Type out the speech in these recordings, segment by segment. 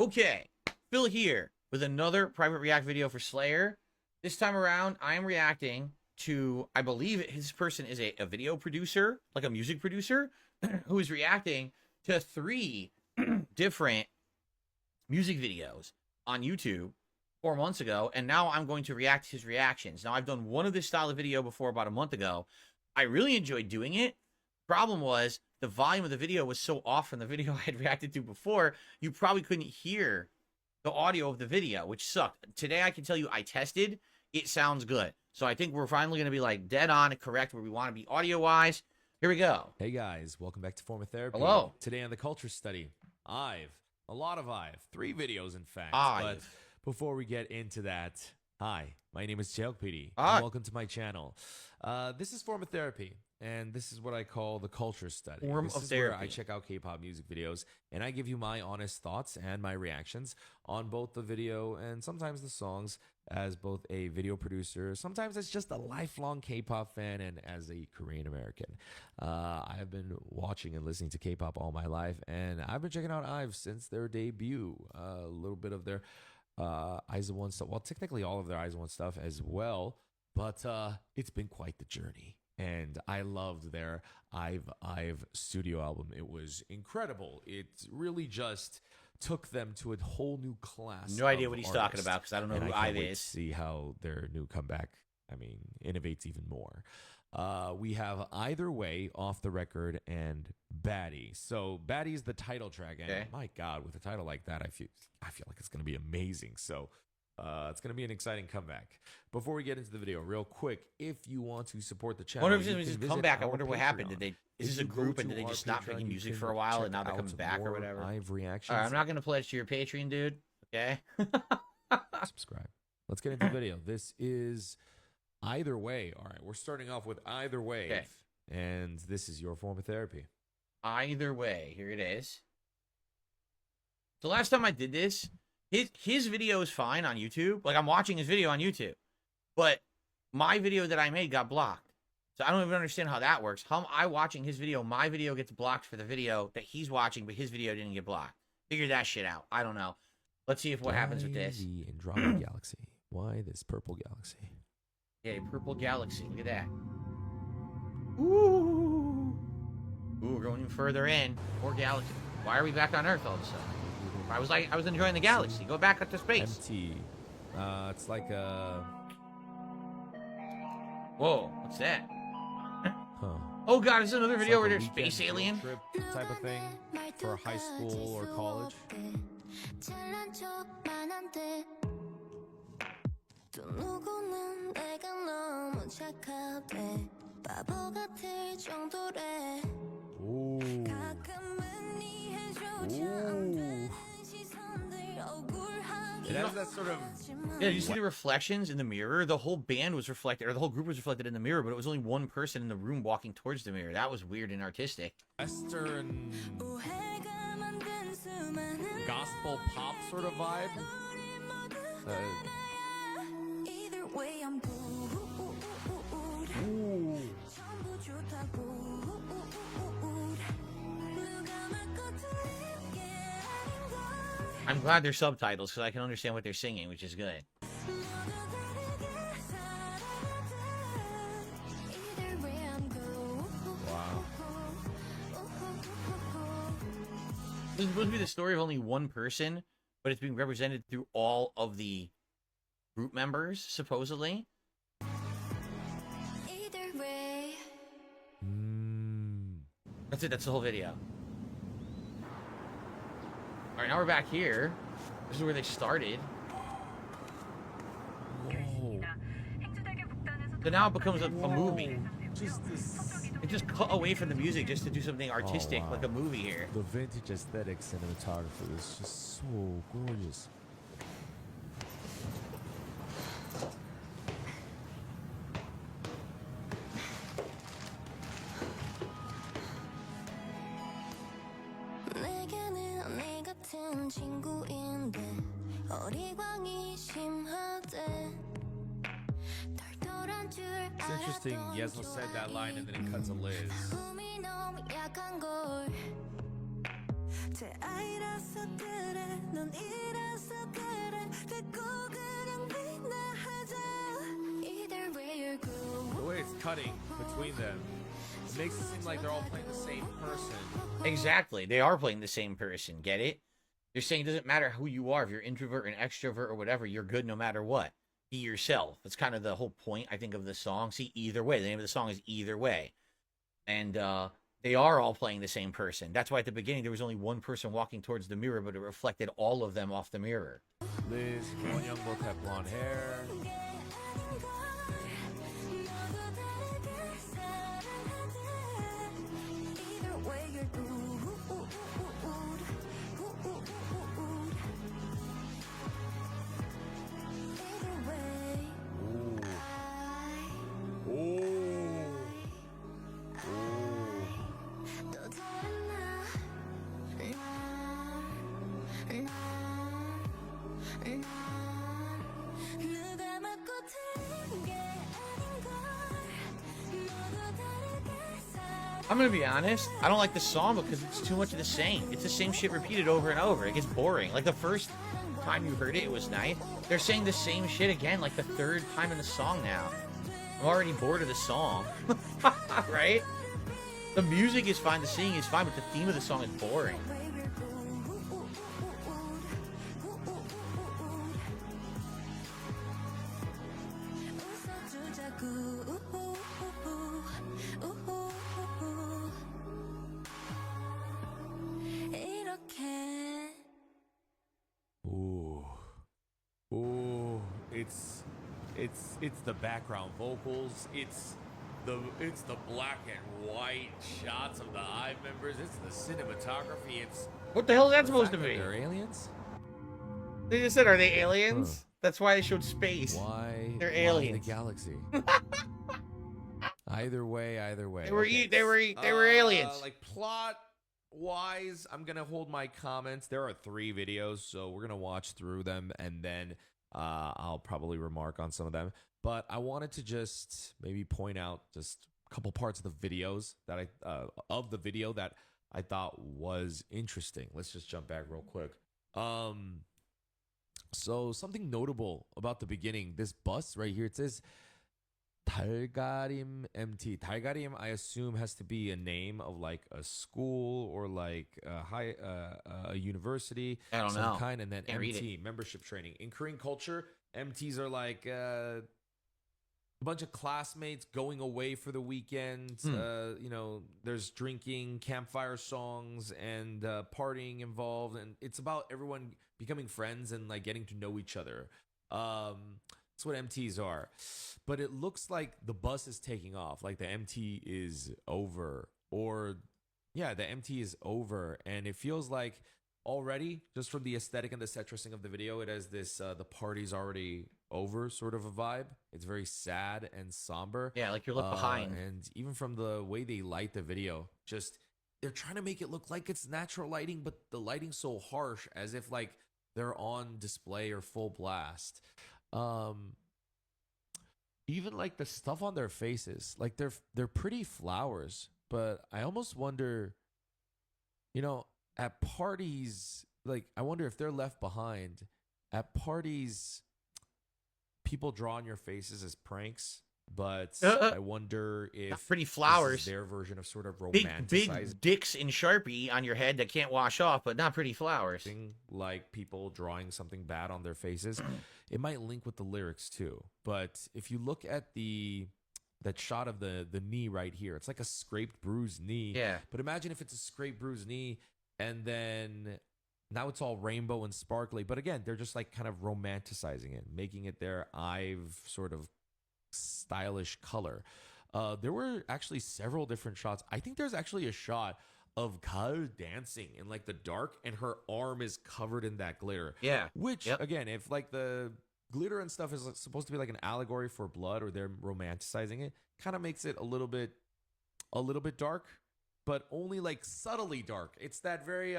Okay, Phil here with another private react video for Slayer. This time around, I am reacting to, I believe his person is a video producer, like a music producer, who is reacting to 3 different music videos on YouTube 4 months ago, and now I'm going to react to his reactions. Now, I've done one of this style of video before about a month ago. I really enjoyed doing it. Problem was, the volume of the video was so off from the video I had reacted to before, you probably couldn't hear the audio of the video, which sucked. Today, I can tell you I tested. It sounds good. So I think we're finally going to be like dead on and correct where we want to be audio-wise. Here we go. Hey guys, welcome back to Form of Therapy. Hello. Today on the Culture Study, IVE. A lot of IVE. 3 videos, in fact. IVE. But before we get into that, hi, my name is JLPD. Hi. Welcome to my channel. This is Form of Therapy, and this is what I call the Culture Study. Form this of is Therapy. where I check out K-pop music videos, and I give you my honest thoughts and my reactions on both the video and sometimes the songs as both a video producer, sometimes as just a lifelong K-pop fan and as a Korean American. I have been watching and listening to K-pop all my life, and I've been checking out IVE since their debut. A little bit of their IZONE stuff. Well, technically all of their IZONE stuff as well, but it's been quite the journey. And I loved their IVE studio album. It was incredible. It really just took them to a whole new class. No idea what he's talking about because I don't know who IVE is. See how their new comeback, innovates even more. We have Either Way, Off the Record, and Baddie. So Baddie is the title track, and okay. My God, with a title like that, I feel like it's going to be amazing. So it's going to be an exciting comeback. Before we get into the video, real quick, if you want to support the channel, I wonder if this is a comeback. I wonder what happened. Is this a group and did they just stop Patreon, making music for a while and now they're coming back or whatever? IVE reactions. All right, I'm not going to pledge to your Patreon, dude. Okay. Subscribe. Let's get into the video. This is Either Way. All right, we're starting off with Either Way. Okay. And this is your form of therapy. Either Way. Here it is. The last time I did this, his video is fine on YouTube. Like, I'm watching his video on YouTube. But my video that I made got blocked. So I don't even understand how that works. How am I watching his video? My video gets blocked for the video that he's watching, but his video didn't get blocked. Figure that shit out. I don't know. Let's see if what happens with this. The Andromeda Galaxy. Why this purple galaxy? Yeah, purple galaxy. Look at that. Ooh. Ooh, we're going further in. More galaxy. Why are we back on Earth all of a sudden? I was enjoying the galaxy. Go back up to space. MT. It's like a... Whoa, what's that? Huh. Oh god, is another video like where a there's space weekend alien? trip type of thing for high school or college. Ooh. It has that sort of... Yeah, did you see the reflections in the mirror? The whole band was reflected, or the whole group was reflected in the mirror, but it was only one person in the room walking towards the mirror. That was weird and artistic. Western gospel pop sort of vibe. Ooh. I'm glad they're subtitles because I can understand what they're singing, which is good. Wow. This is supposed to be the story of only one person, but it's being represented through all of the group members, supposedly. That's it, that's the whole video. Alright, now we're back here. This is where they started. Whoa. So now it becomes a movie. Just this... It just cut away from the music just to do something artistic, wow. like a movie here. The vintage aesthetic cinematography is just so gorgeous. It's interesting, Yesno said that line and then it cuts a Liz. The way it's cutting between them, it makes it seem like they're all playing the same person. Exactly. They are playing the same person. Get it? They're saying it doesn't matter who you are. If you're introvert and extrovert or whatever, you're good no matter what. Be yourself. That's kind of the whole point, I think, of the song. See, either way. The name of the song is Either Way. And they are all playing the same person. That's why at the beginning there was only one person walking towards the mirror, but it reflected all of them off the mirror. Liz and Won Young both have blonde hair. I'm gonna be honest, I don't like the song because it's too much of the same. It's the same shit repeated over and over. It gets boring. Like the first time you heard it, it was nice. They're saying the same shit again, like the third time in the song now. I'm already bored of the song. Right? The music is fine, the singing is fine, but the theme of the song is boring. It's the background vocals. It's the black and white shots of the IVE members. It's the cinematography. It's what the hell is that supposed to be? They're aliens. They just said, "Are they aliens?" Huh. That's why they showed space. Why? They're aliens. The galaxy. Either way. They were aliens. Like plot wise, I'm gonna hold my comments. There are 3 videos, so we're gonna watch through them and then I'll probably remark on some of them. But I wanted to just maybe point out just a couple parts of the videos that I thought was interesting. Let's just jump back real quick. So something notable about the beginning, this bus right here, it says 달가림 MT. 달가림, I assume, has to be a name of like a school or like a university. I don't know. Kind, and then MT, membership training. In Korean culture, MTs are like a bunch of classmates going away for the weekend. You know, there's drinking, campfire songs, and partying involved, and it's about everyone becoming friends and like getting to know each other. That's what MTs are. But it looks like the bus is taking off, like the MT is over, or yeah, the MT is over, and it feels like already, just from the aesthetic and the set dressing of the video, it has this the party's already over sort of a vibe. It's very sad and somber. Yeah, like you're left behind. And even from the way they light the video, just they're trying to make it look like it's natural lighting, but the lighting's so harsh, as if like they're on display or full blast. Even like the stuff on their faces, like they're pretty flowers, but I almost wonder, you know, at parties, like I wonder if they're left behind. At parties, people draw on your faces as pranks, but I wonder if pretty flowers, this is their version of sort of romanticizing big dicks in Sharpie on your head that can't wash off, but not pretty flowers. Like people drawing something bad on their faces. It might link with the lyrics too. But if you look at that shot of the knee right here, it's like a scraped, bruised knee. Yeah. But imagine if it's a scraped, bruised knee, and then now it's all rainbow and sparkly. But again, they're just like kind of romanticizing it, making it their IVE sort of stylish color. There were actually several different shots. I think there's actually a shot of Kal dancing in like the dark, and her arm is covered in that glitter. Yeah. Which again, if like the glitter and stuff is supposed to be like an allegory for blood, or they're romanticizing it, kind of makes it a little bit dark, but only like subtly dark. It's that very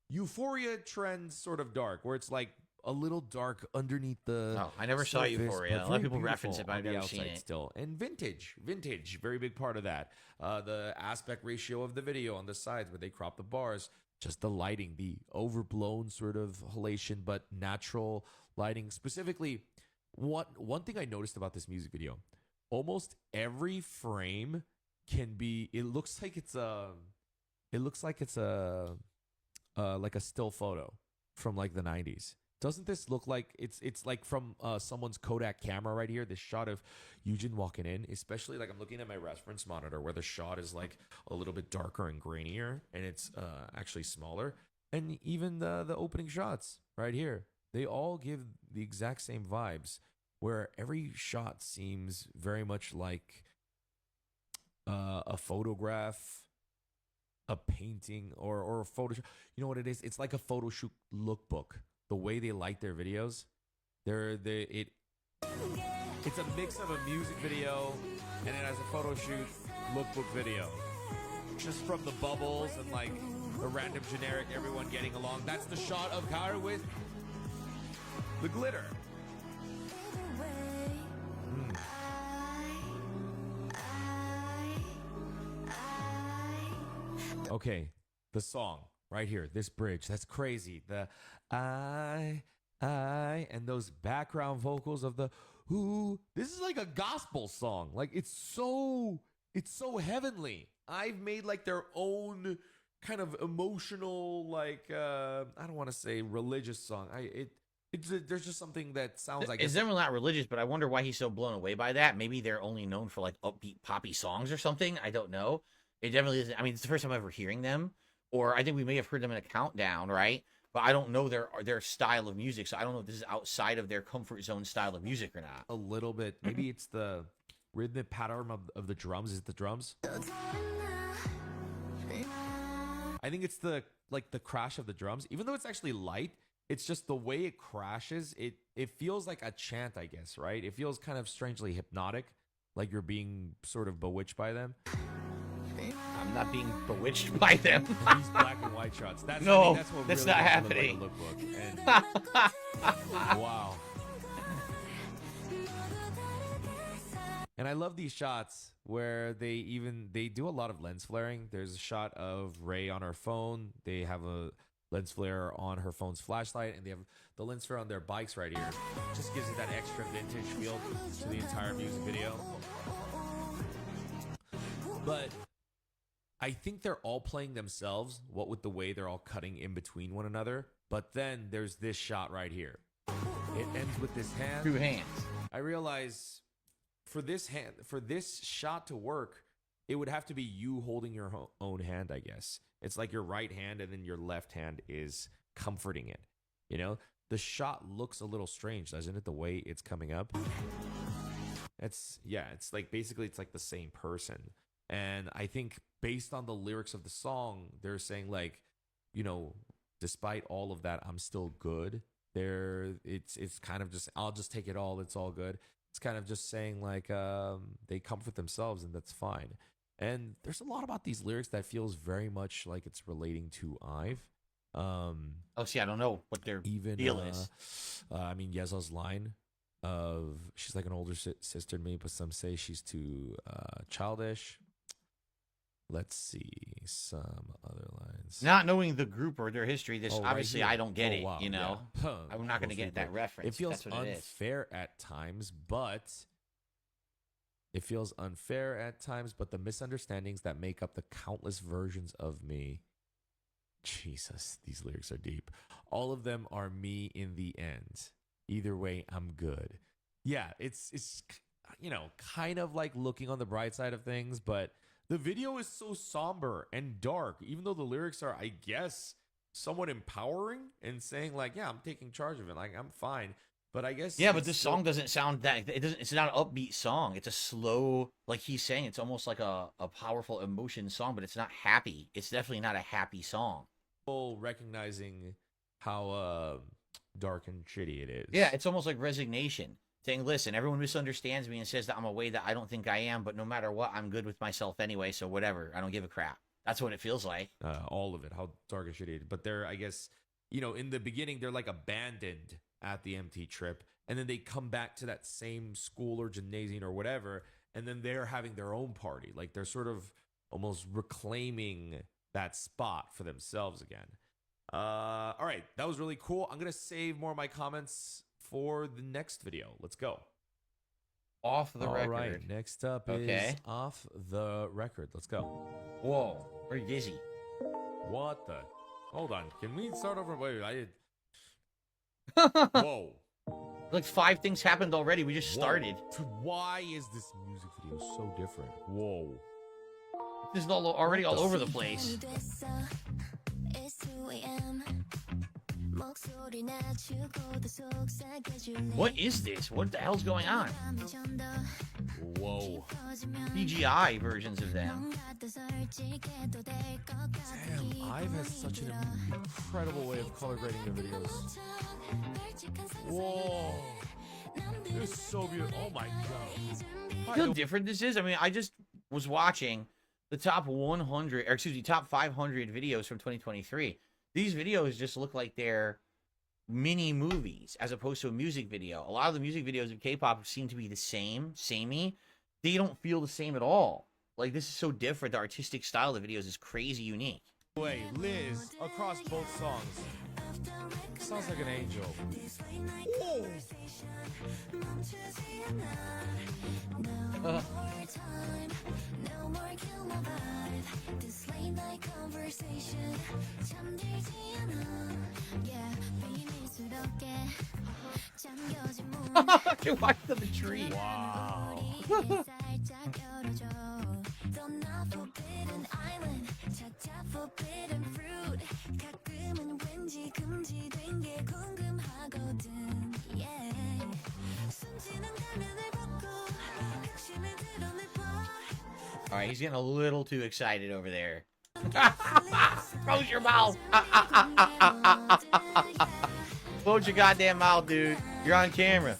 Euphoria trend sort of dark, where it's like a little dark underneath the. Oh, I never saw Euphoria. A lot of people reference it, but I've never seen it. Still, and vintage, very big part of that. The aspect ratio of the video on the sides where they crop the bars, just the lighting, the overblown sort of halation, but natural lighting. Specifically, one thing I noticed about this music video, almost every frame can be. It looks like it's a. It looks like it's a like a still photo from like the 90s. Doesn't this look like it's like from someone's Kodak camera right here? This shot of Eugen walking in, especially like I'm looking at my reference monitor where the shot is like a little bit darker and grainier, and it's actually smaller. And even the opening shots right here, they all give the exact same vibes, where every shot seems very much like a photograph, a painting, or a photo. You know what it is? It's like a photo shoot lookbook. The way they light their videos, it's a mix of a music video and it has a photo shoot lookbook video. Just from the bubbles and like the random generic everyone getting along. That's the shot of Kara with the glitter. Okay, the song right here, this bridge, that's crazy. The I, and those background vocals of the who. This is like a gospel song. Like it's so heavenly. I've made like their own kind of emotional, like I don't want to say religious song. There's just something that sounds like it's definitely not religious, but I wonder why he's so blown away by that. Maybe they're only known for like upbeat poppy songs or something. I don't know. It definitely isn't. I mean, it's the first time I'm ever hearing them, or I think we may have heard them in a countdown, right? But I don't know their style of music, so I don't know if this is outside of their comfort zone style of music or not. a little bit. Maybe it's the rhythmic pattern of the drums. Is it the drums? I think it's the crash of the drums. Even though it's actually light, it's just the way it crashes. It feels like a chant, I guess, right? It feels kind of strangely hypnotic, like you're being sort of bewitched by them. I'm not being bewitched by them. These black and white shots. That's what that's really not makes it happening. look like a lookbook. And, wow. And I love these shots where they do a lot of lens flaring. There's a shot of Ray on her phone. They have a lens flare on her phone's flashlight, and they have the lens flare on their bikes right here. Just gives it that extra vintage feel to the entire music video. But I think they're all playing themselves, what with the way they're all cutting in between one another. But then there's this shot right here. It ends with this hand. Two hands. I realize for this shot to work, it would have to be you holding your own hand, I guess. It's like your right hand and then your left hand is comforting it. You know, the shot looks a little strange, doesn't it? The way it's coming up. It's like basically it's like the same person. And I think based on the lyrics of the song, they're saying like, you know, despite all of that, I'm still good. It's kind of just, I'll just take it all. It's all good. It's kind of just saying like they comfort themselves and that's fine. And there's a lot about these lyrics that feels very much like it's relating to IVE. See, I don't know what their deal is. I mean, Yeza's line of she's like an older sister to me, but some say she's too childish. Let's see some other lines. Not knowing the group or their history, Right obviously here. I don't get it. Wow, You know, yeah. I'm not going to get that reference. It feels That's what it is. unfair at times, but the misunderstandings that make up the countless versions of me. Jesus, these lyrics are deep. All of them are me in the end. Either way, I'm good. Yeah, it's you know, kind of like looking on the bright side of things, but the video is so somber and dark, even though the lyrics are, I guess, somewhat empowering and saying like, yeah, I'm taking charge of it. Like, I'm fine. But I guess... Yeah, but this song doesn't sound that... It's not an upbeat song. It's a slow... Like he's saying, it's almost like a powerful emotion song, but it's not happy. It's definitely not a happy song. Recognizing how dark and shitty it is. Yeah, it's almost like resignation. Saying, listen, everyone misunderstands me and says that I'm a way that I don't think I am, but no matter what, I'm good with myself anyway, so whatever. I don't give a crap. That's what it feels like. All of it, how dark and shitty it is. But they're, I guess, you know, in the beginning, they're like abandoned at the MT trip, and then they come back to that same school or gymnasium or whatever, and then they're having their own party. Like, they're sort of almost reclaiming that spot for themselves again. All right, that was really cool. I'm gonna save more of my comments for the next video. Let's go. Off the record. All right, next up is Off the Record. Let's go. Whoa, very dizzy. What the? Hold on. Can we start over? Wait, I did. Whoa. Like 5 things happened already. We just started. Why is this music video so different? Whoa. This is already all over the place. What is this? What the hell's going on? Whoa. CGI versions of them. Damn, IVE has such an incredible way of color grading their videos. Whoa. This is so beautiful. Oh my god. You know how different this is? I mean, I just was watching the top 100, or excuse me, top 500 videos from 2023. These videos just look like they're mini movies as opposed to a music video. A lot of the music videos of K-pop seem to be the samey. They don't feel the same at all. Like, this is so different. The artistic style of the videos is crazy unique. Wait, Liz, across both songs. Sounds like an angel. Whoa. Can watch them in the tree. Wow. All right, he's getting a little too excited over there. Close your mouth. Close your goddamn mouth, dude. You're on camera.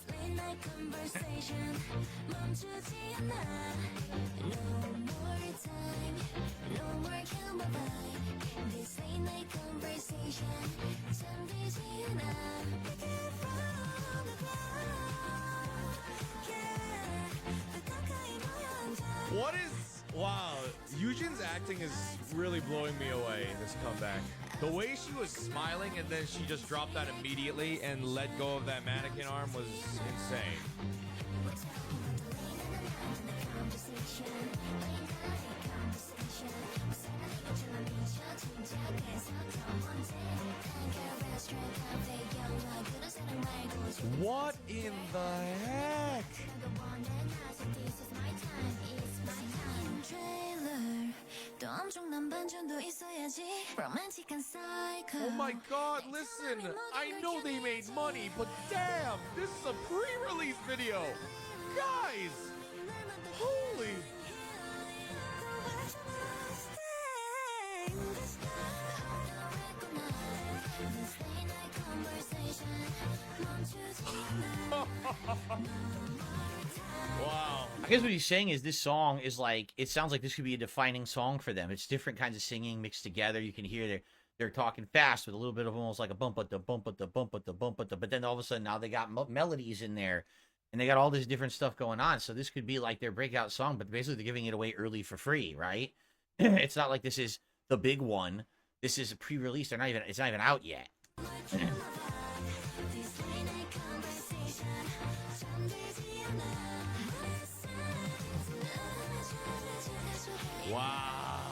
What is... Wow. Yujin's acting is really blowing me away, this comeback. The way she was smiling and then she just dropped that immediately and let go of that mannequin arm was insane. What in the heck? Oh my god, listen! I know they made money, but damn! This is a pre-release video! Guys! Holy... Wow. I guess what he's saying is this song is like, it sounds like this could be a defining song for them. It's different kinds of singing mixed together. You can hear they're talking fast with a little bit of almost like a bump at the bump at the bump at the bump at the, but then all of a sudden now they got melodies in there and they got all this different stuff going on. So this could be like their breakout song, but basically they're giving it away early for free, right? It's not like this is the big one. This is a pre-release. It's not even out yet. Wow.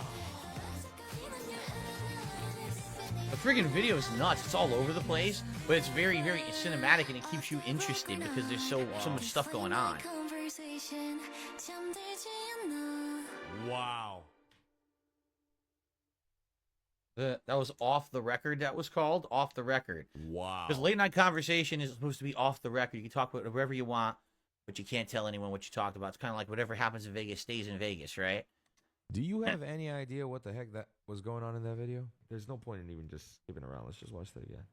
The friggin' video is nuts. It's all over the place, but it's very, very cinematic and it keeps you interested because there's so much stuff going on. Wow. That was Off the Record, that was called? Off the Record. Wow. Because late night conversation is supposed to be off the record. You can talk about whatever you want, but you can't tell anyone what you talked about. It's kind of like whatever happens in Vegas stays in Vegas, right? Do you have any idea what the heck that was going on in that video? There's no point in even just skipping around. Let's just watch that again.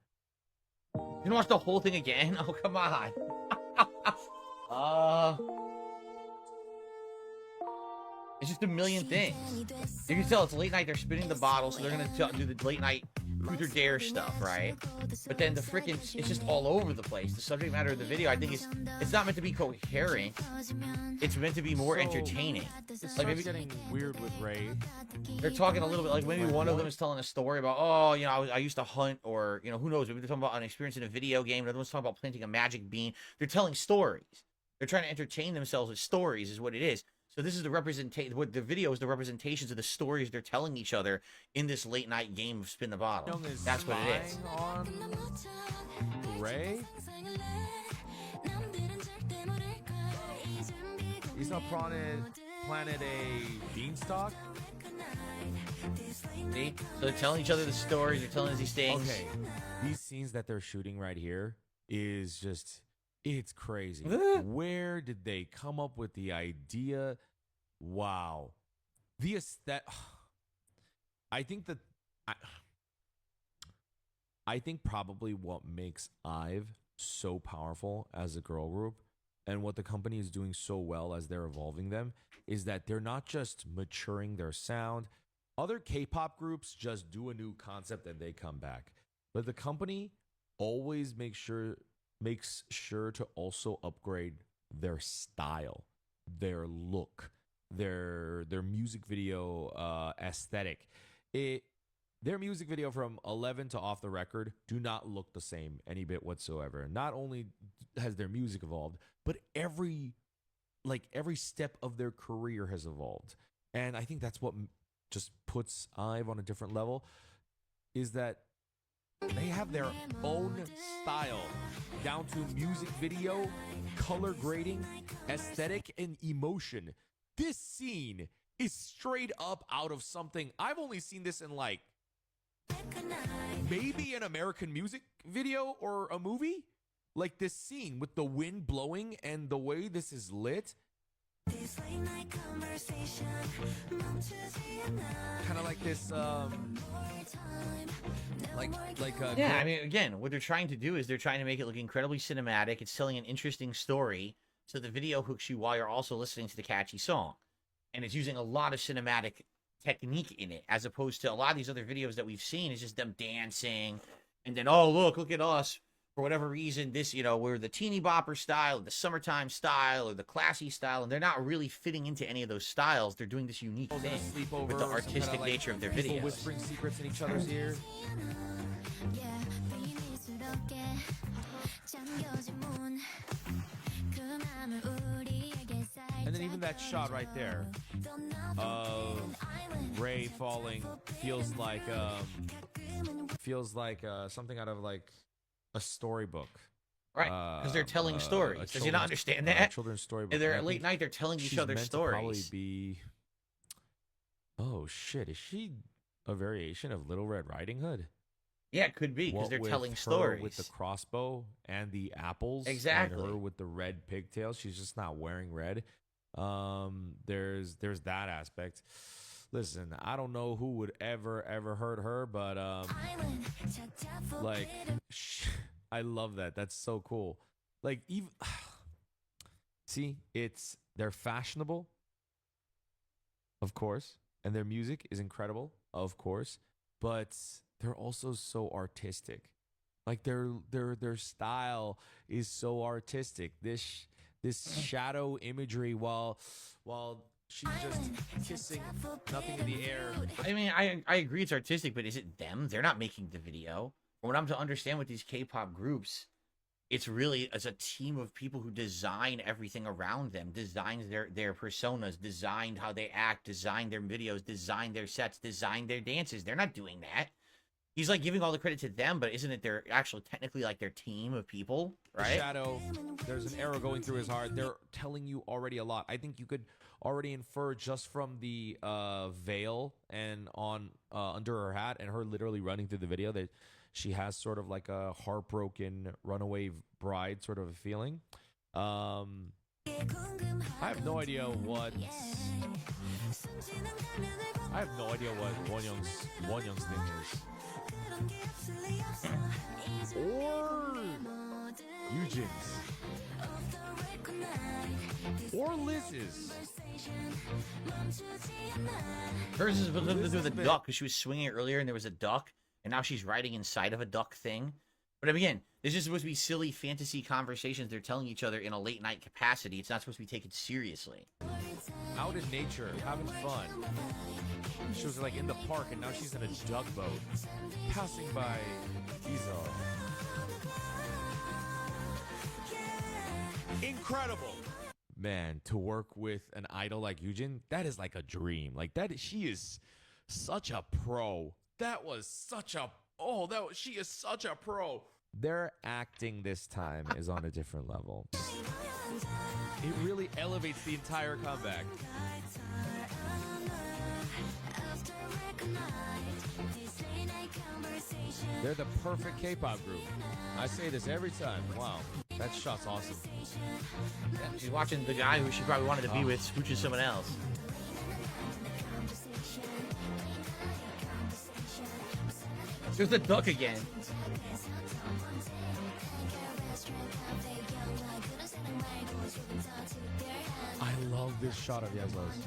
You can watch the whole thing again? Oh, come on. It's just a million things. You can tell it's late night. They're spinning the bottle, so they're going to do the late night Truth or Dare stuff, right? But then the freaking, it's just all over the place. The subject matter of the video, I think it's not meant to be coherent. It's meant to be more entertaining. Like maybe getting weird with Ray. They're talking a little bit like maybe one of them is telling a story about, oh, you know, I used to hunt, or, you know, who knows? Maybe they're talking about an experience in a video game. Another one's talking about planting a magic bean. They're telling stories. They're trying to entertain themselves with stories, is what it is. So this is the representation. What the video is, the representations of the stories they're telling each other in this late night game of spin the bottle. That's what it is. On Ray. He's not planted a beanstalk. See? So they're telling each other the stories. They're telling us these things. Okay, these scenes that they're shooting right here is just, it's crazy. Where did they come up with the idea? Wow. The aesthetic. I think that I think probably what makes IVE so powerful as a girl group, and what the company is doing so well as they're evolving them, is that they're not just maturing their sound. Other K-pop groups just do a new concept and they come back. But the company always makes sure to also upgrade their style, their look, their music video aesthetic. Their music video from 11 to Off the Record do not look the same any bit whatsoever. Not only has their music evolved, but every step of their career has evolved. And I think that's what just puts IVE on a different level, is that they have their own style, down to music video, color grading, aesthetic, and emotion. This scene is straight up out of something. I've only seen this in like maybe an American music video or a movie. Like this scene with the wind blowing and the way this is lit. Kind of like this yeah, I mean, again, what they're trying to do is they're trying to make it look incredibly cinematic. It's telling an interesting story, so the video hooks you while you're also listening to the catchy song. And it's using a lot of cinematic technique in it, as opposed to a lot of these other videos that we've seen. It's just them dancing, and then, oh, look at us. For whatever reason, this, you know, we're the teeny bopper style, or the summertime style, or the classy style, and they're not really fitting into any of those styles. They're doing this unique thing with the artistic nature of their videos. Whispering secrets in each other's ear. And then even that shot right there of Ray falling feels like something out of like a storybook. Right, because they're telling stories. Does you not understand that? Children's storybook. And they're at late night, they're telling each other stories. Probably be. Oh shit! Is she a variation of Little Red Riding Hood? Yeah, it could be, because they're telling stories. With the crossbow and the apples. Exactly. And her with the red pigtails. She's just not wearing red. There's that aspect. Listen, I don't know who would ever hurt her, but like, I love that. That's so cool. Like, even see, they're fashionable, of course, and their music is incredible, of course, but they're also so artistic. Like their style is so artistic. This shadow imagery while she's just kissing nothing in the air. I mean, I agree it's artistic, but is it them? They're not making the video. From what I'm to understand with these K-pop groups, it's a team of people who design everything around them, design their personas, design how they act, design their videos, design their sets, design their dances. They're not doing that. He's like giving all the credit to them, but isn't it their actually technically like their team of people, right? The shadow, there's an arrow going through his heart. They're telling you already a lot. I think you could already infer just from the veil and on under her hat and her literally running through the video that she has sort of like a heartbroken runaway bride sort of a feeling. I have no idea what Wonyoung's name is. Or Eugene's. Or Liz's. Hers is something to do with a duck, because she was swinging it earlier and there was a duck. and now she's riding inside of a duck thing. But again, this is supposed to be silly fantasy conversations they're telling each other in a late night capacity. It's not supposed to be taken seriously. Out in nature, having fun. She was like in the park, and now she's in a duck boat, passing by Izo. Incredible, man! To work with an idol like Yujin, that is like a dream. Like that, she is such a pro. That was such a she is such a pro. Their acting this time is on a different level. It really elevates the entire comeback. They're the perfect K-pop group. I say this every time. Wow, that shot's awesome. Yeah, she's watching the guy who she probably wanted to be with smooching someone else. There's the duck again. I love this shot of Yeslo's.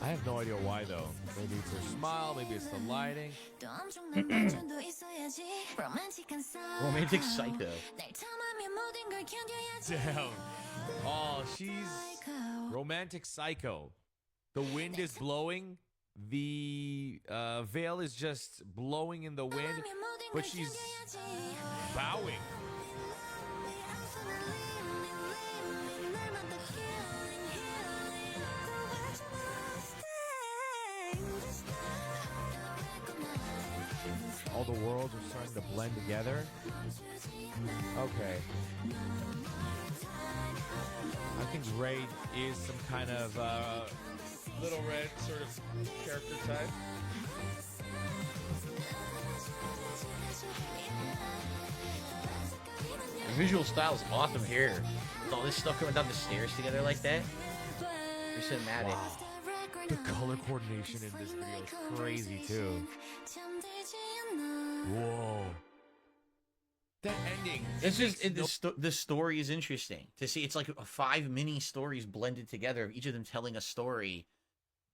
I have no idea why though. Maybe it's her smile, maybe it's the lighting. Romantic Psycho. Damn. Oh, she's Romantic Psycho. The wind is blowing. The veil is just blowing in the wind, but she's bowing. All the worlds are starting to blend together. Okay. I think Raid is some kind of Little Red sort of character type. The visual style is awesome here. With all this stuff coming down the stairs together like that. They're cinematic. Wow. The color coordination in this video is crazy too. Whoa. That ending. It's just the story is interesting to see. It's like 5 mini stories blended together of each of them telling a story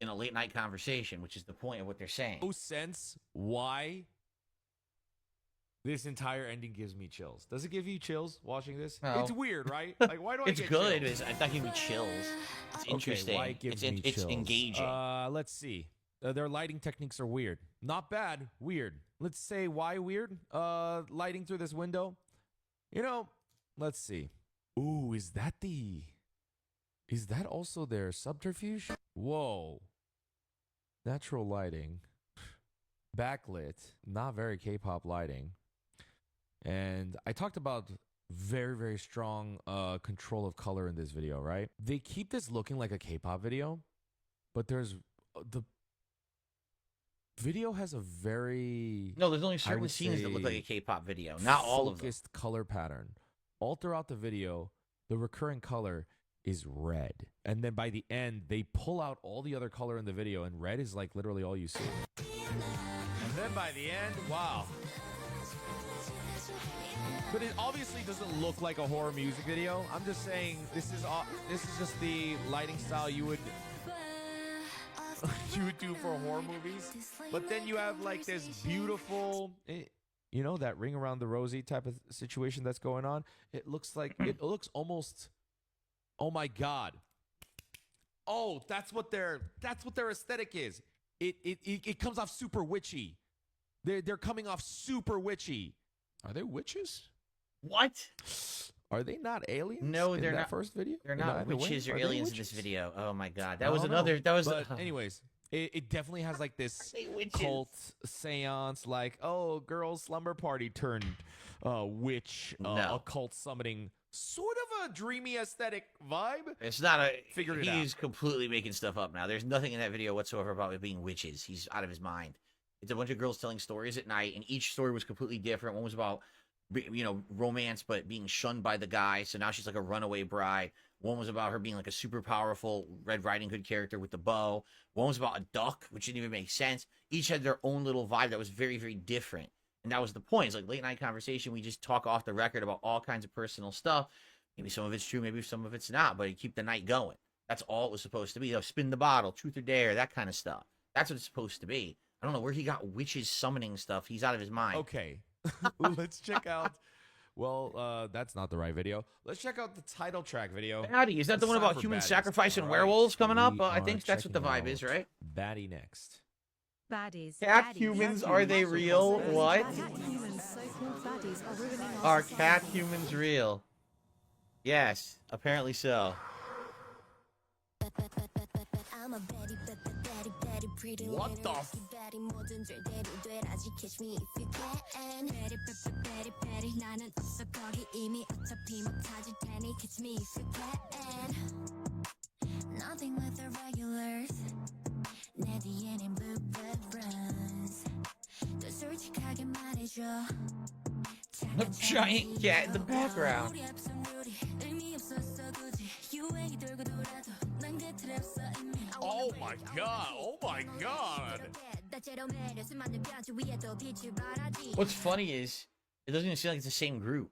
in a late night conversation, which is the point of what they're saying. No sense why this entire ending gives me chills. Does it give you chills watching this? No. It's weird, right? Like, why do I It's get good. chills? It's not giving me chills. It's interesting. Okay, why it gives me it's chills? engaging. Let's see. Their lighting techniques are weird. Not bad, weird. Let's say why weird? Lighting through this window. You know, let's see. Ooh, is that also their subterfuge? Whoa. Natural lighting. Backlit. Not very K-pop lighting. And I talked about very, very strong control of color in this video, right? They keep this looking like a K-pop video, but there's the video has a very No, there's only certain scenes that look like a K-pop video. Not all of them. Focused color pattern. All throughout the video, the recurring color is red. And then by the end, they pull out all the other color in the video, and red is like literally all you see. And then by the end, wow. But it obviously doesn't look like a horror music video. I'm just saying this is just the lighting style you would do for horror movies. But then you have like this beautiful, you know, that ring around the rosy type of situation that's going on. It looks almost, oh my God. Oh, that's what their aesthetic is. It comes off super witchy. They're coming off super witchy. Are they witches? What? Are they not aliens? No, in they're that not. first video. They're not witches or aliens in this video. Oh my God, that was No. another. That was. But anyways, it definitely has like this witches? cult seance, like girls' slumber party turned witch No. occult summoning, sort of a dreamy aesthetic vibe. It's not a. Figured it He's completely making stuff up now. There's nothing in that video whatsoever about it being witches. He's out of his mind. It's a bunch of girls telling stories at night, and each story was completely different. One was about, you know, romance, but being shunned by the guy. So now she's like a runaway bride. One was about her being like a super powerful Red Riding Hood character with the bow. One was about a duck, which didn't even make sense. Each had their own little vibe that was very, very different. And that was the point. It's like late night conversation. We just talk off the record about all kinds of personal stuff. Maybe some of it's true, maybe some of it's not, but you keep the night going. That's all it was supposed to be. You know, spin the bottle, truth or dare, that kind of stuff. That's what it's supposed to be. I don't know where he got witches summoning stuff. He's out of his mind. Okay, let's check out. Well, that's not the right video. Let's check out the title track video. Batty, is that the one It's time about for human baddies. sacrifice and All right, werewolves coming up? we I are think that's what the checking vibe is, out right? Baddie next. Baddies. Cat baddies, humans, baddies. are they real? What? Cat humans, so-called baddies, are ruining Are society. cat humans real? Yes, apparently so. What the Nothing with the regulars. 내 뒤에는 bluebird runs. 더 솔직하게 말해줘. A giant cat in the background. 우리 앞선 룰이 의미 없었어 굳이. 유행이 돌고 돌아도 난 그 트랩 써 이미. Oh my god! Oh my god! 다채로 매력 수많은 변수 위에도 빛을 발하지. What's funny is it doesn't even seem like it's the same group,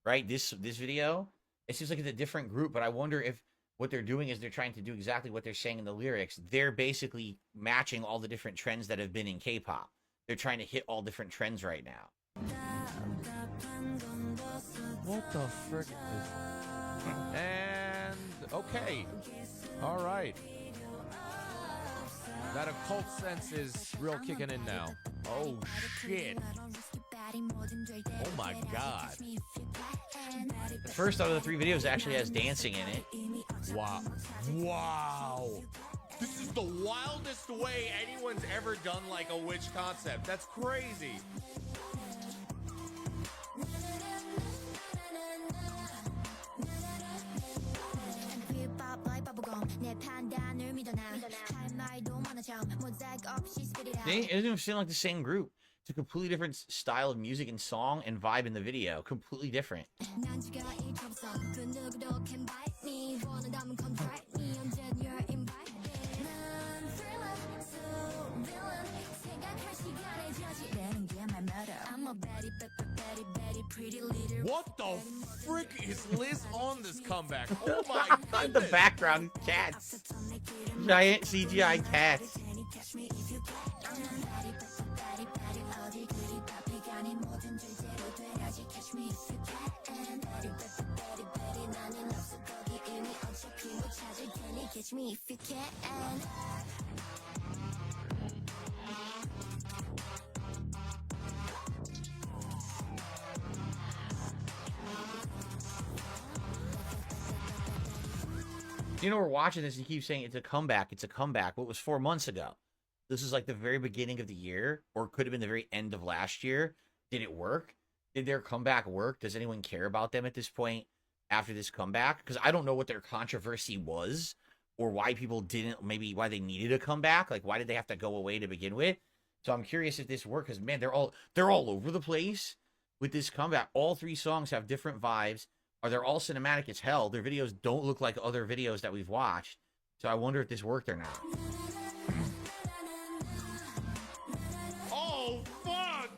right? This video, it seems like it's a different group, but I wonder if what they're doing is they're trying to do exactly what they're saying in the lyrics. They're basically matching all the different trends that have been in K-pop. They're trying to hit all different trends right now. What the frick? And okay, all right. That occult sense is real kicking in now. Oh shit! Oh my god! The first out of the 3 videos actually has dancing in it. Wow! Wow! This is the wildest way anyone's ever done like a witch concept. That's crazy. It doesn't even seem like the same group. It's a completely different style of music and song and vibe in the video. Completely different. What the frick is Liz on this comeback? Oh my In the goodness! background, cats. Giant CGI cats. Catch me if you can. You know, we're watching this and you keep saying it's a comeback. It's a comeback. What was 4 months ago? This is like the very beginning of the year, or it could have been the very end of last year. Did it work? Did their comeback work? Does anyone care about them at this point after this comeback? Because I don't know what their controversy was, or why people didn't, maybe why they needed a comeback. Like, why did they have to go away to begin with? So I'm curious if this worked, because man, they're all over the place with this comeback. All 3 songs have different vibes. Or they're all cinematic as hell. Their videos don't look like other videos that we've watched. So I wonder if this worked or not. Oh fuck!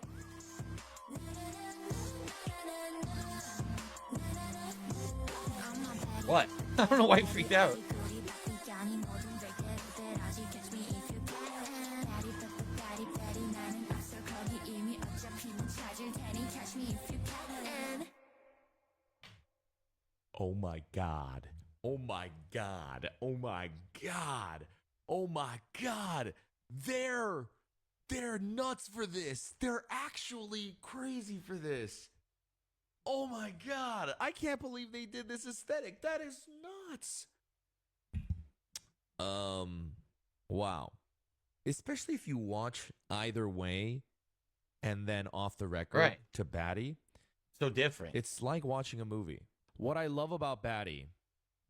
What? I don't know why I freaked out. Oh my god. Oh my god. Oh my god. Oh my god. They're nuts for this. They're actually crazy for this. Oh my god. I can't believe they did this aesthetic. That is nuts. Wow. Especially if you watch Either Way and then Off the Record Right. to Batty. So different. It's like watching a movie. What I love about Batty,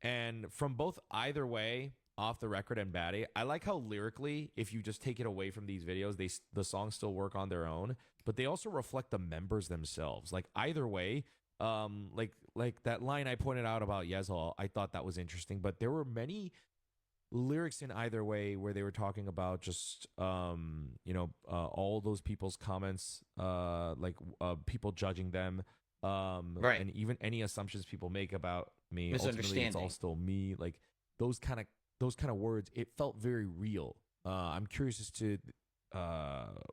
and from both Either Way, Off the Record and Batty, I like how lyrically, if you just take it away from these videos, the songs still work on their own, but they also reflect the members themselves. Like Either Way, like that line I pointed out about Yezhal, I thought that was interesting, but there were many lyrics in Either Way where they were talking about just all those people's comments, people judging them, Right. and even any assumptions people make about me. Ultimately, it's all Misunderstanding. still me. Like those kind of words, it felt very real. I'm curious as to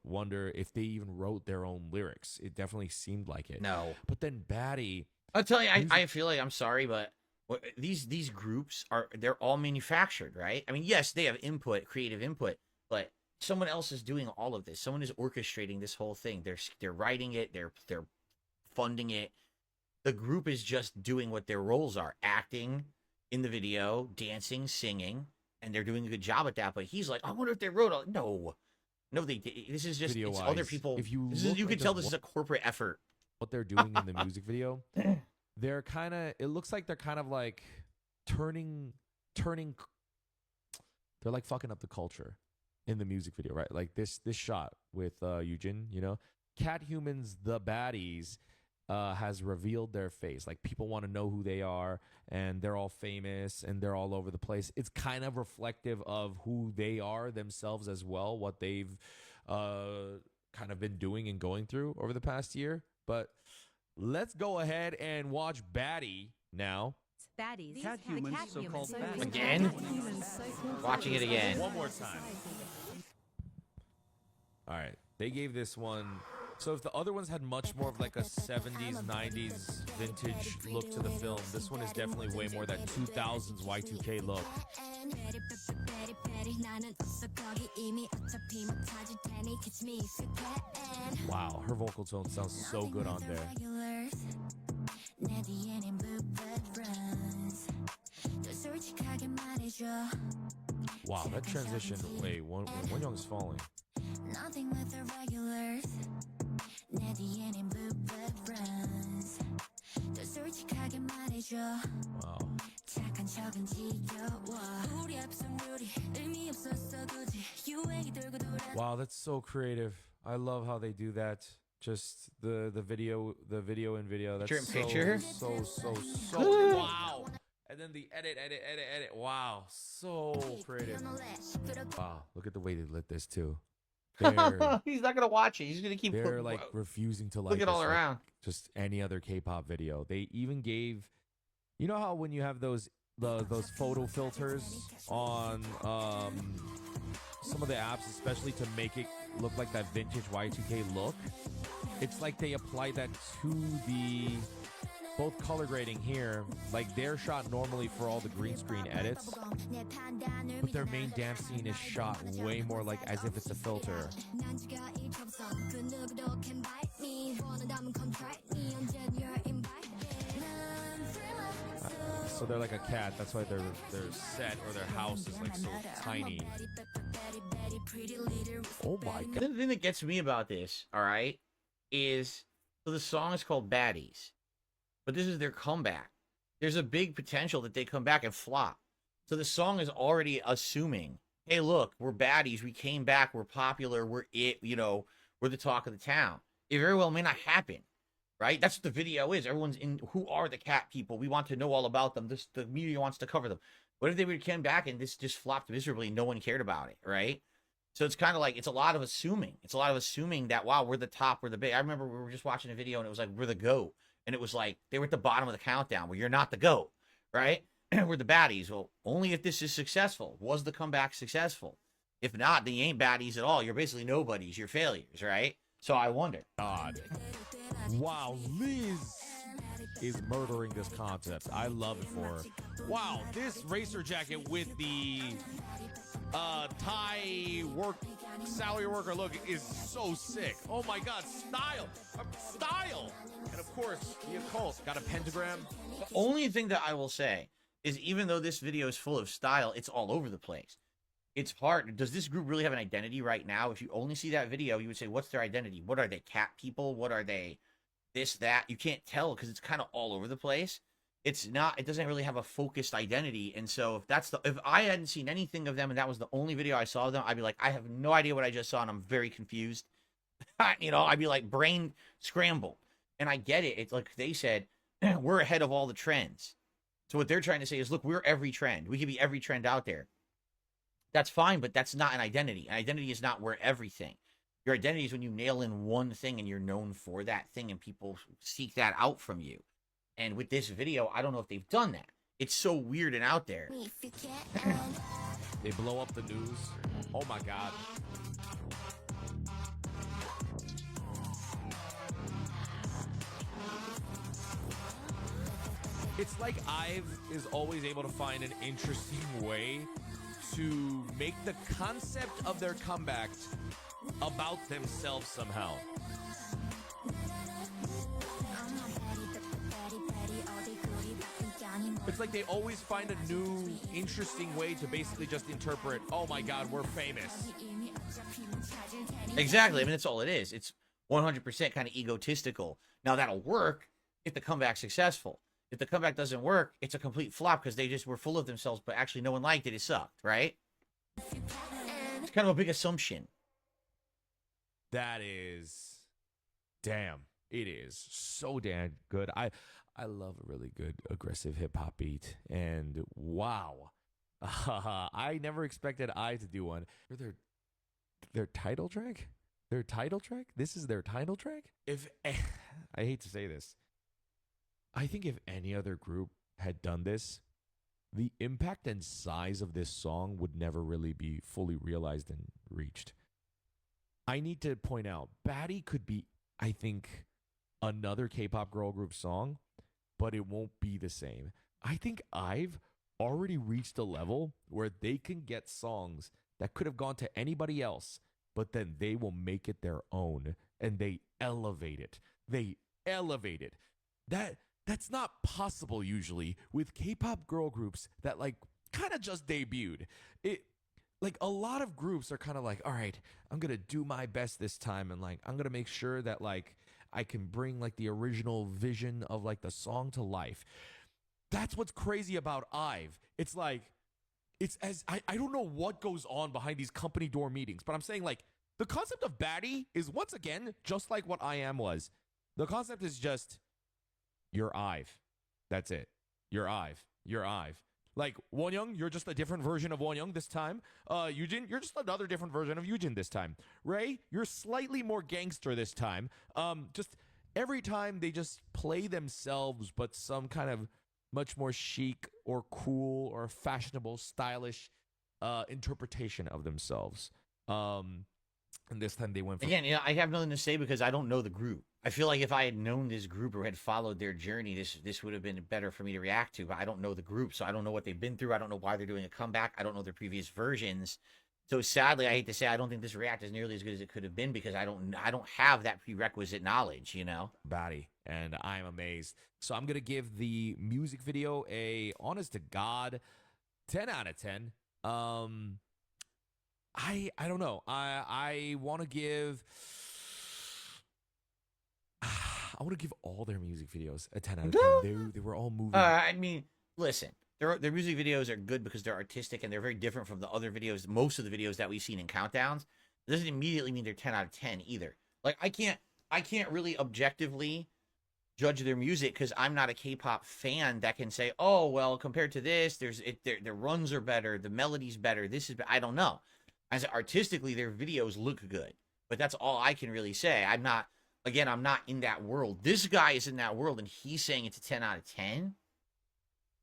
wonder if they even wrote their own lyrics. It definitely seemed like it. No. But then Batty, I'll tell you, I feel like, I'm sorry, but these groups they're all manufactured, right? I mean, yes, they have input, creative input, but someone else is doing all of this. Someone is orchestrating this whole thing. They're writing it, they're funding it. The group is just doing what their roles are, acting in the video, dancing, singing, and they're doing a good job at that. But he's like, I wonder if they wrote all. No, they did. This is just it's other people. If you you can tell this is a corporate effort. What they're doing in the music video, they're kind of. It looks like they're kind of like turning. They're like fucking up the culture in the music video, right? Like this shot with Eugene, you know, Cat Humans, the baddies. Has revealed their face. Like, people want to know who they are, and they're all famous and they're all over the place. It's kind of reflective of who they are themselves as well, what they've kind of been doing and going through over the past year. But let's go ahead and watch Batty now. Baddies. Cat The humans, cat so-called humans. baddies. Again? Cat humans, so-called Watching it baddies. again. One more time. All right. They gave this one. So if the other ones had much more of like a 70s, 90s vintage look to the film, this one is definitely way more that 2000s Y2K look. Wow, her vocal tone sounds so good on there. Wow, that transition. Wait, one young is falling. Nothing with the regulars. Wow. Wow, that's so creative. I love how they do that. Just the video in video. That's Picture in so, picture. so wow. And then the edit. Wow, so creative. Wow, look at the way they lit this too. They're, He's not gonna watch it. He's gonna keep. they're like refusing to like look at all this, like, around. just any other K-pop video. They even gave, you know how when you have those photo filters on some of the apps, especially to make it look like that vintage Y2K look, it's like they apply that to the both color grading here. Like, they're shot normally for all the green screen edits, but their main dance scene is shot way more like as if it's a filter. So they're like a cat. That's why their set or their house is like so tiny. Oh my god. The thing that gets me about this, all right, is so the song is called Baddies, but this is their comeback. There's a big potential that they come back and flop. So the song is already assuming, hey, look, we're baddies. We came back. We're popular. We're it. You know, we're the talk of the town. It very well may not happen, right? That's what the video is. Everyone's in. Who are the cat people? We want to know all about them. The media wants to cover them. What if they would came back and this just flopped miserably? No one cared about it, right? So it's kind of like, it's a lot of assuming. It's a lot of assuming that, wow, we're the top, we're the big. I remember we were just watching a video and it was like, we're the GOAT. And it was like, they were at the bottom of the countdown. Well, you're not the GOAT, right? We're the baddies. Well, only if this is successful. Was the comeback successful? If not, then you ain't baddies at all. You're basically nobodies. You're failures, right? So I wonder. God. Wow, Liz is murdering this concept. I love it for her. Wow, this racer jacket with the Thai salary worker look is so sick. Oh my god, style. Style. And of course, the occult got a pentagram. The only thing that I will say is, even though this video is full of style, it's all over the place. It's hard. Does this group really have an identity right now? If you only see that video, you would say, what's their identity? What are they? Cat people? What are they? This, that? You can't tell because it's kind of all over the place. It's not, it doesn't really have a focused identity. And so if I hadn't seen anything of them and that was the only video I saw of them, I'd be like, I have no idea what I just saw and I'm very confused. You know, I'd be like brain scrambled. And I get it. It's like they said, we're ahead of all the trends. So what they're trying to say is, look, we're every trend. We can be every trend out there. That's fine, but that's not an identity. An identity is not we're everything. Your identity is when you nail in one thing and you're known for that thing and people seek that out from you. And with this video, I don't know if they've done that. It's so weird and out there. They blow up the news. Oh my god. It's like IVE is always able to find an interesting way to make the concept of their comeback about themselves somehow. It's like they always find a new, interesting way to basically just interpret, oh my god, we're famous. Exactly. I mean, that's all it is. It's 100% kind of egotistical. Now, that'll work if the comeback's successful. If the comeback doesn't work, it's a complete flop because they just were full of themselves, but actually no one liked it. It sucked, right? It's kind of a big assumption. That is, damn, it is so damn good. I love a really good aggressive hip hop beat, and wow, I never expected IVE to do one. Their title track, This is their title track. If I hate to say this, I think if any other group had done this, the impact and size of this song would never really be fully realized and reached. I need to point out, Baddie could be, I think, another K-pop girl group song, but it won't be the same. I think IVE already reached a level where they can get songs that could have gone to anybody else, but then they will make it their own, and they elevate it. That's not possible usually with K-pop girl groups that like kind of just debuted. Like a lot of groups are kind of like, all right, I'm going to do my best this time, and like I'm going to make sure that like I can bring like the original vision of like the song to life. That's what's crazy about IVE. It's like, I don't know what goes on behind these company door meetings, but I'm saying like the concept of Baddie is once again just like what I Am was. The concept is just, you're IVE. That's it. You're IVE. You're IVE. Like, Wonyoung, you're just a different version of Wonyoung this time. Eugene, you're just another different version of Eugene this time. Ray, you're slightly more gangster this time. Just every time they just play themselves, but some kind of much more chic or cool or fashionable, stylish interpretation of themselves. And this time they went for... Again, I have nothing to say because I don't know the group. I feel like if I had known this group or had followed their journey, this would have been better for me to react to. But I don't know the group, so I don't know what they've been through. I don't know why they're doing a comeback. I don't know their previous versions. So sadly, I hate to say, I don't think this react is nearly as good as it could have been because I don't have that prerequisite knowledge, you know? Baddie, and I'm amazed. So I'm gonna give the music video a honest to God 10 out of 10. I don't know. I want to give. I want to give all their music videos a 10 out of 10. They were all moving. I mean, listen, their music videos are good because they're artistic and they're very different from the other videos. Most of the videos that we've seen in countdowns, it doesn't immediately mean they're 10 out of 10 either. Like I can't really objectively judge their music because I'm not a K-pop fan that can say, oh well, compared to this, their runs are better, the melody's better. I don't know. As artistically, their videos look good, but that's all I can really say. I'm not in that world. This guy is in that world, and he's saying it's a 10 out of 10.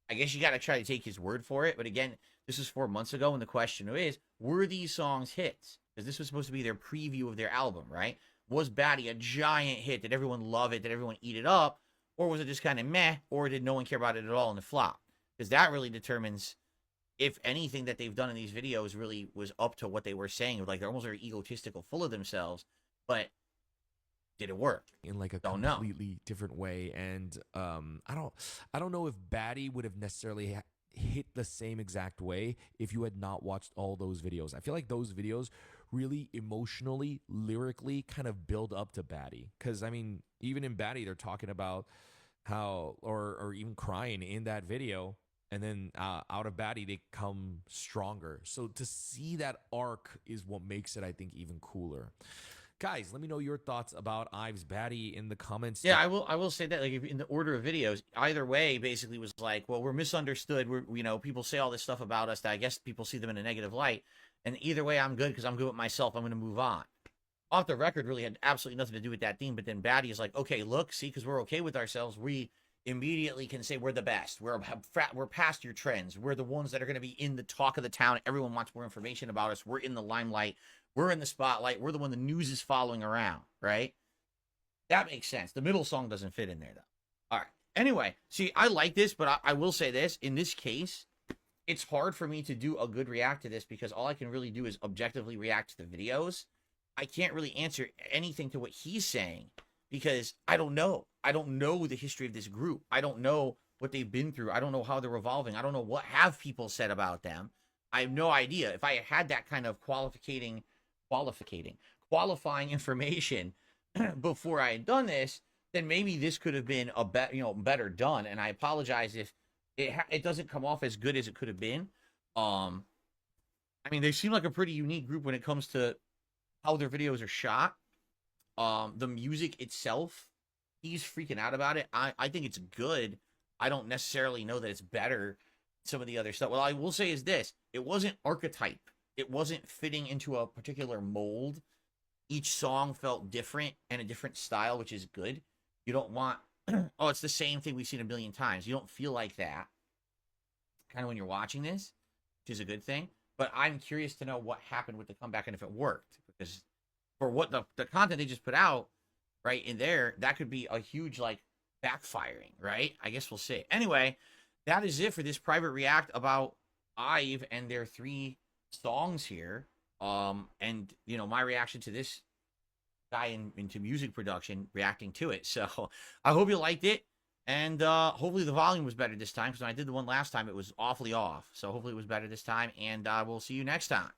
I guess you got to try to take his word for it. But again, this was 4 months ago, and the question is, were these songs hits? Because this was supposed to be their preview of their album, right? Was Baddie a giant hit? Did everyone love it? Did everyone eat it up? Or was it just kind of meh? Or did no one care about it at all and it flopped? Because that really determines if anything that they've done in these videos really was up to what they were saying. Like, they're almost very egotistical, full of themselves. But did it work? In like a completely different way. And I don't know if Baddie would have necessarily hit the same exact way if you had not watched all those videos. I feel like those videos really emotionally, lyrically kind of build up to Baddie. Because, I mean, even in Baddie, they're talking about how, or even crying in that video. And then out of Baddie, they come stronger. So to see that arc is what makes it, I think, even cooler. Guys, let me know your thoughts about IVE's Baddie in the comments. Yeah, I will say that, like, in the order of videos, either way basically was like, well, we're misunderstood. People say all this stuff about us that I guess people see them in a negative light. And either way, I'm good because I'm good with myself. I'm going to move on. Off the record really had absolutely nothing to do with that theme. But then Baddie is like, okay, look, see, because we're okay with ourselves, we immediately can say we're the best. We're past your trends. We're the ones that are going to be in the talk of the town. Everyone wants more information about us. We're in the limelight. We're in the spotlight. We're the one the news is following around, right? That makes sense. The middle song doesn't fit in there, though. All right. Anyway, see, I like this, but I will say this. In this case, it's hard for me to do a good react to this because all I can really do is objectively react to the videos. I can't really answer anything to what he's saying because I don't know. I don't know the history of this group. I don't know what they've been through. I don't know how they're evolving. I don't know what have people said about them. I have no idea. If I had that kind of qualifying information before I had done this, then maybe this could have been a better done. And I apologize if it doesn't come off as good as it could have been. I mean, they seem like a pretty unique group when it comes to how their videos are shot. The music itself, he's freaking out about it. I think it's good. I don't necessarily know that it's better than some of the other stuff. Well, I will say is this. It wasn't archetype. It wasn't fitting into a particular mold. Each song felt different and a different style, which is good. You don't want, oh, it's the same thing we've seen a million times. You don't feel like that kind of when you're watching this, which is a good thing. But I'm curious to know what happened with the comeback and if it worked. Because for what the content they just put out, right, in there, that could be a huge, like, backfiring, right? I guess we'll see. Anyway, that is it for this private react about IVE and their 3 songs here. And, you know, my reaction to this guy into music production, reacting to it. So I hope you liked it. And hopefully the volume was better this time, because when I did the one last time, it was awfully off. So hopefully it was better this time. And we'll see you next time.